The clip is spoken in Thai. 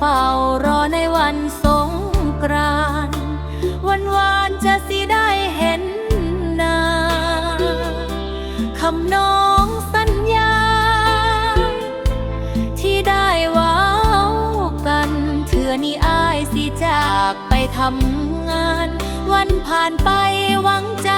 เฝ้ารอในวันสงกรานต์วันวานจะสิได้เห็นหน้าคำน้องสัญญาที่ได้เว้ากันเถื่อนี้อ้ายสิจากไปทำงานวันผ่านไปหวังใจ